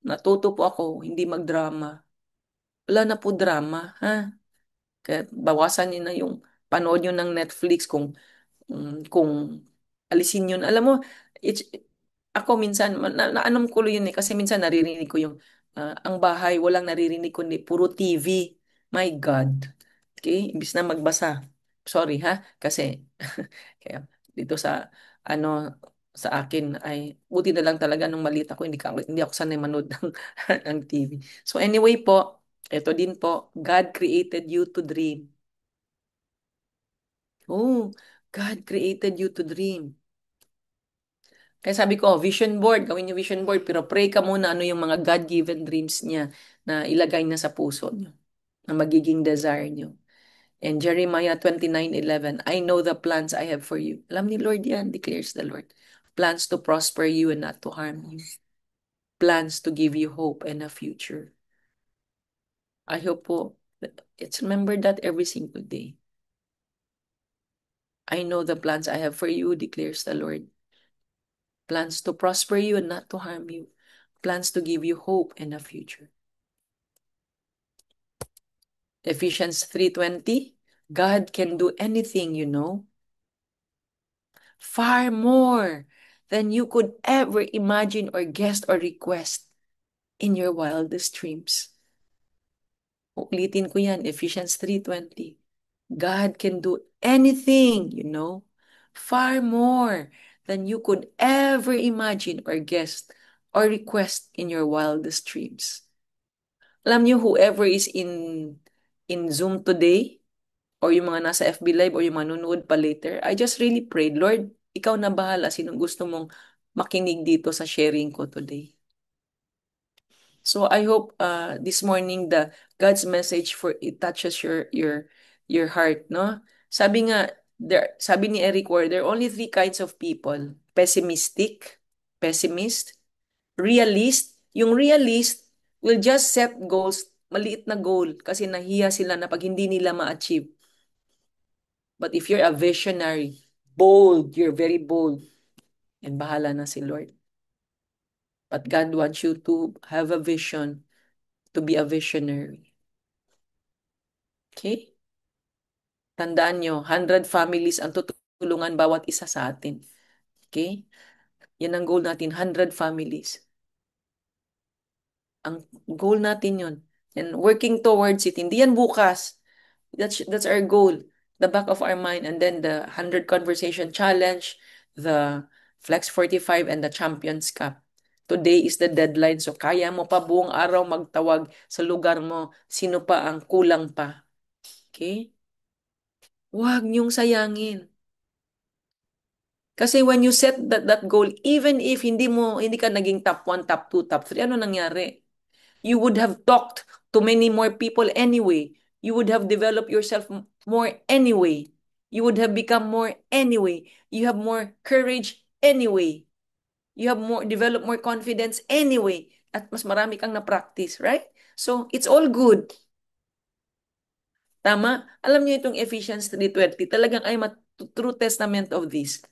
natuto po ako, hindi magdrama. Wala na po drama, ha? Kaya bawasan niyo na yung panood niyo ng Netflix kung alisin yun. Alam mo, it's, ako minsan, naanom ko yun eh, kasi minsan naririnig ko yung, ang bahay, walang naririnig kundi puro TV. My God. Okay? Imbis na magbasa. Sorry ha, kasi kaya dito sa akin ay buti na lang talaga nung maliit ako hindi ako sanay manood ng TV. So anyway po, ito din po, God created you to dream. Oh, God created you to dream. Kaya sabi ko, vision board, gawin niyo vision board, pero pray ka muna ano yung mga God-given dreams niya na ilagay na sa puso niyo, na magiging desire niyo. And Jeremiah 29:11, I know the plans I have for you. Alam ni Lord yan, declares the Lord. Plans to prosper you and not to harm you. Plans to give you hope and a future. I hope po, it's remember that every single day. I know the plans I have for you, declares the Lord. Plans to prosper you and not to harm you. Plans to give you hope and a future. Ephesians 3:20, God can do anything, far more than you could ever imagine or guess or request in your wildest dreams. Ulitin ko yan, Ephesians 3:20. God can do anything, far more than you could ever imagine or guess or request in your wildest dreams. Alam niyo, whoever is in Zoom today, or yung mga nasa FB Live, or yung manunood pa later, I just really prayed, Lord, ikaw na bahala sinong gusto mong makinig dito sa sharing ko today. So I hope this morning the God's message for it touches your heart, no? Sabi ni Eric Ward, there are only three kinds of people: pessimist, realist. Yung realist will just set goals, maliit na goal kasi nahiya sila na pag hindi nila ma-achieve. But if you're a visionary, bold, you're very bold, and bahala na si Lord. But God wants you to have a vision, to be a visionary. Okay? Tandaan nyo, 100 families ang tutulungan bawat isa sa atin. Okay? Yan ang goal natin, 100 families. Ang goal natin yun. And working towards it. Hindi yan bukas. That's our goal. The back of our mind. And then the 100 Conversation Challenge, the Flex 45, and the Champions Cup. Today is the deadline. So kaya mo pa buong araw magtawag sa lugar mo. Sino pa ang kulang pa. Okay? Huwag niyong sayangin. Kasi when you set that goal, even if hindi ka naging top 1, top 2, top 3, ano nangyari? You would have talked to many more people anyway. You would have developed yourself more anyway. You would have become more anyway. You have more courage anyway. You have more developed more confidence anyway. At mas marami kang na-practice, right? So, it's all good. Tama? Alam niyo itong Ephesians 3:20, talagang ay true testament of this.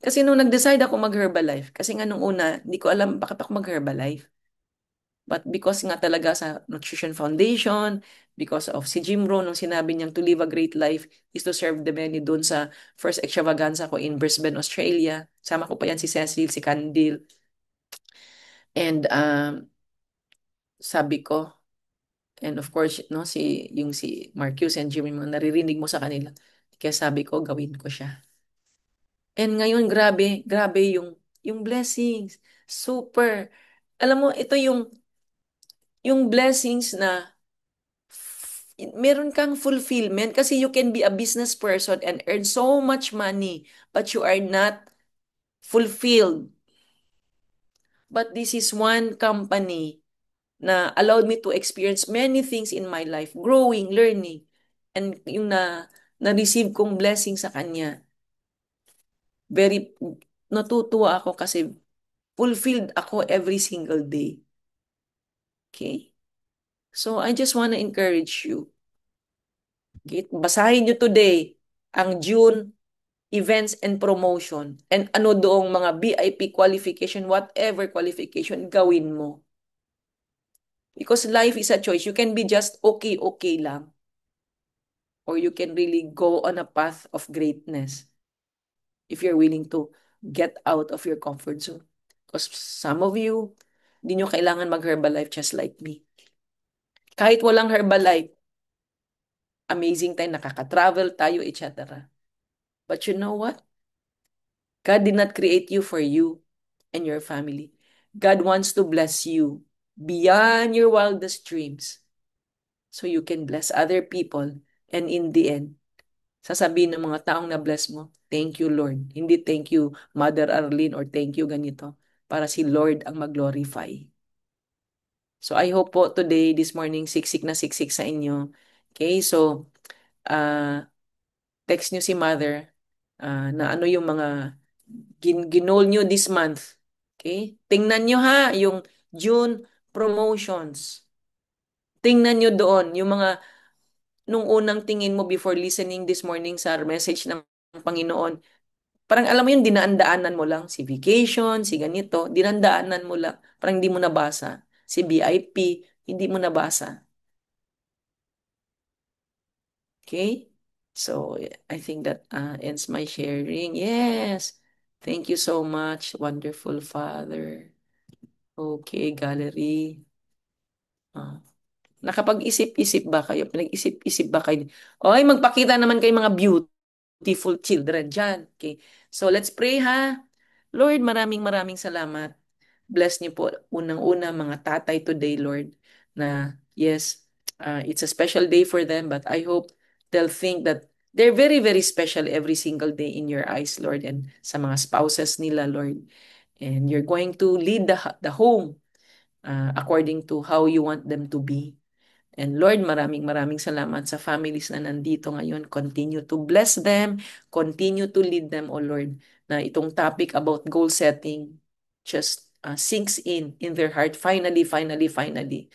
Kasi nung nag-decide ako mag-Herbalife, kasi nga nung una, hindi ko alam bakit ako mag-Herbalife. But because nga talaga sa Nutrition Foundation, because of si Jim Rohn, nung sinabi niyang to live a great life is to serve the many doon sa first extravaganza ko in Brisbane, Australia. Sama ko pa yan si Cecil, si Candil. And sabi ko, and of course, no, si Marcus and Jimmy, mga naririnig mo sa kanila. Kaya sabi ko, gawin ko siya. And ngayon, grabe, grabe yung blessings. Super. Alam mo, ito yung blessings na meron kang fulfillment kasi you can be a business person and earn so much money, but you are not fulfilled. But this is one company na allowed me to experience many things in my life, growing, learning, and yung na-receive kong blessing sa kanya. Very natutuwa ako kasi fulfilled ako every single day. Okay? So I just want to encourage you. Okay? Basahin nyo today ang June events and promotion and ano doong mga VIP qualification, whatever qualification, gawin mo. Because life is a choice. You can be just okay, okay lang. Or you can really go on a path of greatness if you're willing to get out of your comfort zone. Because some of you, hindi nyo kailangan mag-Herbalife just like me. Kahit walang Herbalife, amazing tayo, nakaka-travel tayo, etc. But you know what? God did not create you for you and your family. God wants to bless you beyond your wildest dreams so you can bless other people. And in the end, sasabihin ng mga taong na-bless mo, thank you, Lord. Hindi thank you, Mother Arlene, or thank you ganito. Para si Lord ang mag-glorify. So I hope po today, this morning, siksik na siksik sa inyo. Okay, so uh, text nyo si Mother na ano yung mga ginol nyo this month. Okay? Tingnan nyo ha, yung June promotions. Tingnan nyo doon, yung mga nung unang tingin mo before listening this morning sa message ng Panginoon. Parang alam mo yun, dinaan-daanan mo lang. Si vacation, si ganito, dinandaanan mo lang. Parang hindi mo nabasa. Si VIP, hindi mo nabasa. Okay? So, I think that ends my sharing. Yes. Thank you so much, wonderful Father. Okay, gallery. Ah, nakapag-isip-isip ba kayo? Pinag-isip-isip ba kayo? Oy, magpakita naman kayo mga beautiful children dyan. Okay. So, let's pray ha. Lord, maraming maraming salamat. Bless niyo po unang-una mga tatay today, Lord, na yes, it's a special day for them, but I hope they'll think that they're very, very special every single day in your eyes, Lord, and sa mga spouses nila, Lord. And you're going to lead the home according to how you want them to be. And Lord, maraming maraming salamat sa families na nandito ngayon. Continue to bless them. Continue to lead them, O Lord, na itong topic about goal setting just sinks in their heart. Finally, finally, finally.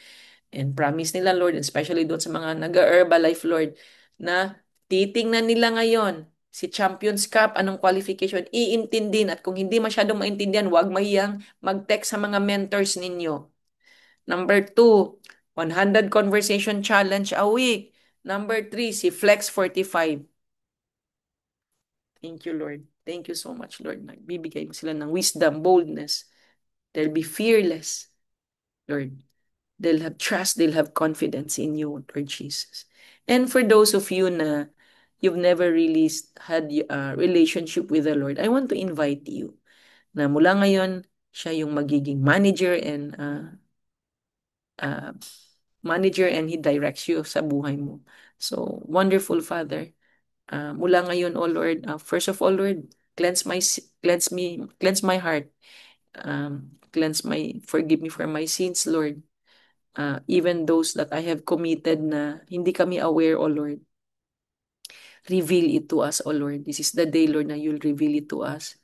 And promise nila, Lord, especially doon sa mga nag-Herbalife, Lord, na titingnan nila ngayon si Champions Cup, anong qualification, iintindin. At kung hindi masyadong maintindihan, huwag mahiyang mag-text sa mga mentors ninyo. Number 2, 100 conversation challenge a week. Number 3, si Flex 45. Thank you, Lord. Thank you so much, Lord. Nagbibigay mo sila ng wisdom, boldness. They'll be fearless, Lord. They'll have trust, they'll have confidence in you, Lord Jesus. And for those of you na you've never really had a relationship with the Lord, I want to invite you na mula ngayon, siya yung magiging uh, manager and He directs you sa buhay mo. So, wonderful Father. Mula ngayon, oh Lord, first of all, Lord, cleanse my heart. Forgive me for my sins, Lord. even those that I have committed na hindi kami aware, O Lord. Reveal it to us, O Lord. This is the day, Lord, na you'll reveal it to us.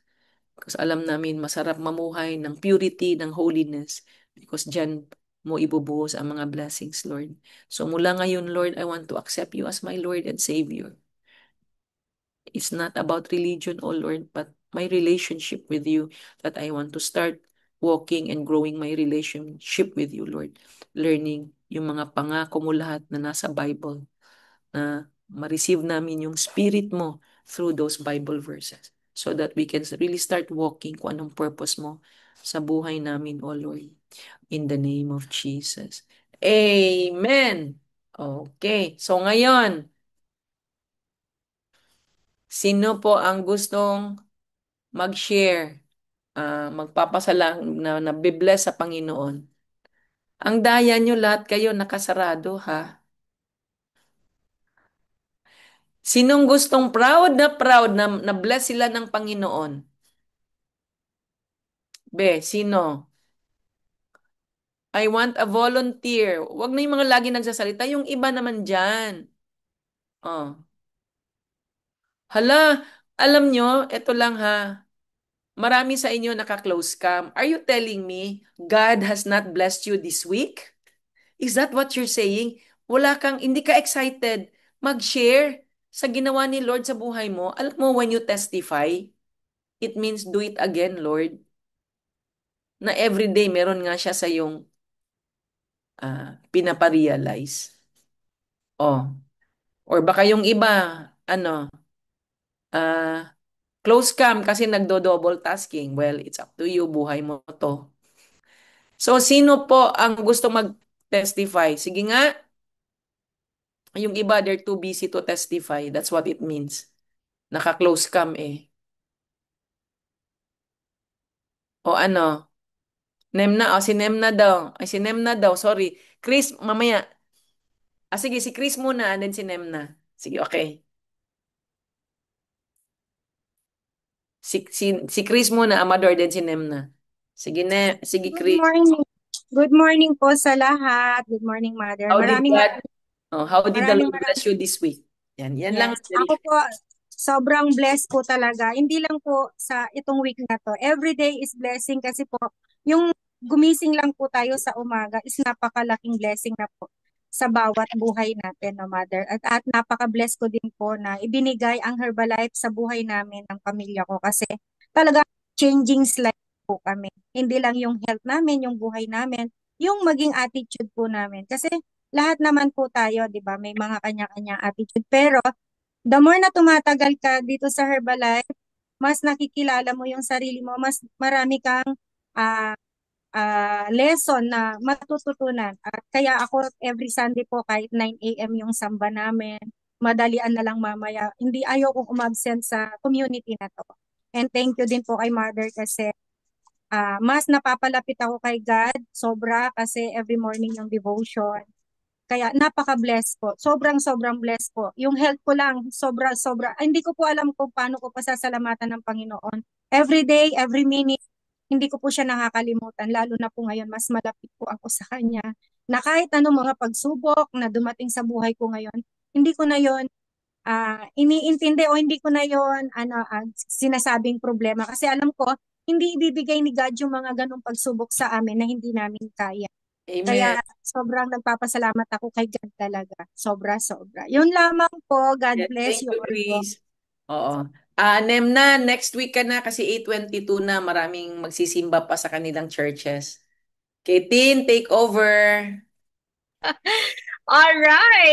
Because alam namin, masarap mamuhay ng purity, ng holiness. Because dyan mo ibubuhos ang mga blessings, Lord. So mula ngayon, Lord, I want to accept you as my Lord and Savior. It's not about religion, oh Lord, but my relationship with you, that I want to start walking and growing my relationship with you, Lord. Learning yung mga pangako mo lahat na nasa Bible, na ma-receive namin yung spirit mo through those Bible verses, so that we can really start walking kung anong purpose mo sa buhay namin, oh Lord. In the name of Jesus. Amen. Okay. So ngayon, sino po ang gustong mag-share, magpapasalang na nabibless sa Panginoon? Ang daya nyo lahat kayo nakasarado, ha? Sinong gustong proud na bless sila ng Panginoon? Be, sino? I want a volunteer. Huwag na yung mga lagi nagsasalita, yung iba naman dyan. Oh. Hala, alam nyo, eto lang ha. Marami sa inyo naka-close cam. Are you telling me God has not blessed you this week? Is that what you're saying? Hindi ka excited mag-share sa ginawa ni Lord sa buhay mo. Alam mo, when you testify, it means do it again, Lord. Na everyday meron nga siya sa yung pinaparealize. Oh. Or baka yung iba, ano, ah, close cam kasi nagdo-double tasking. Well, it's up to you. Buhay mo to. So, sino po ang gusto mag-testify? Sige nga, yung iba, they're too busy to testify. That's what it means. Naka-close cam eh. O ano? Nemna, o si Nemna daw. Ay, si Nemna daw, sorry. Chris, mamaya. Sige, si Chris muna, and then si Nemna. Sige, okay. Si Chris muna, Amador, then si Nemna. Sige, Good Chris. morning. Good morning po sa lahat. Good morning, Mother. How did Maraming God, how did the maraming Lord bless you this week? Yan lang. yes. Ako po sobrang blessed po talaga. Hindi lang po sa itong week na to. Every day is blessing kasi po yung gumising lang po tayo sa umaga is napakalaking blessing na po sa bawat buhay natin, no, Mother. At napaka-bless ko din po na ibinigay ang Herbalife sa buhay namin ng pamilya ko kasi talaga changing life po kami. Hindi lang yung health namin, yung buhay namin, yung maging attitude po namin. Kasi lahat naman po tayo, 'di ba? May mga kanya-kanyang attitude. Pero the more na tumatagal ka dito sa Herbalife, mas nakikilala mo yung sarili mo, mas marami kang ah, lesson na matututunan. At kaya ako every Sunday po kahit 9 a.m. yung samba namin, madalian na lang mamaya. Hindi ayaw kong umabsent sa community na to. And thank you din po kay Mother kasi mas napapalapit ako kay God, sobra kasi every morning yung devotion. Kaya napaka-blessed po. Sobrang blessed po. Yung health ko lang, sobra. Hindi ko po alam kung paano ko pasasalamatan ng Panginoon. Every day, every minute, hindi ko po siya nakakalimutan. Lalo na po ngayon, mas malapit po ako sa Kanya. Na kahit anong mga pagsubok na dumating sa buhay ko ngayon, hindi ko na yon iniintindi o hindi ko na yon sinasabing problema. Kasi alam ko, hindi ibibigay ni God yung mga ganong pagsubok sa amin na hindi namin kaya. Amen. Kaya sobrang nagpapasalamat ako kay God talaga. Sobra. Yun lamang po. God Yes, bless thank you you, all po. Chris. Oo. Nemna, next week ka na kasi 8:22 na. Maraming magsisimba pa sa kanilang churches. Okay, Tin, take over. All right.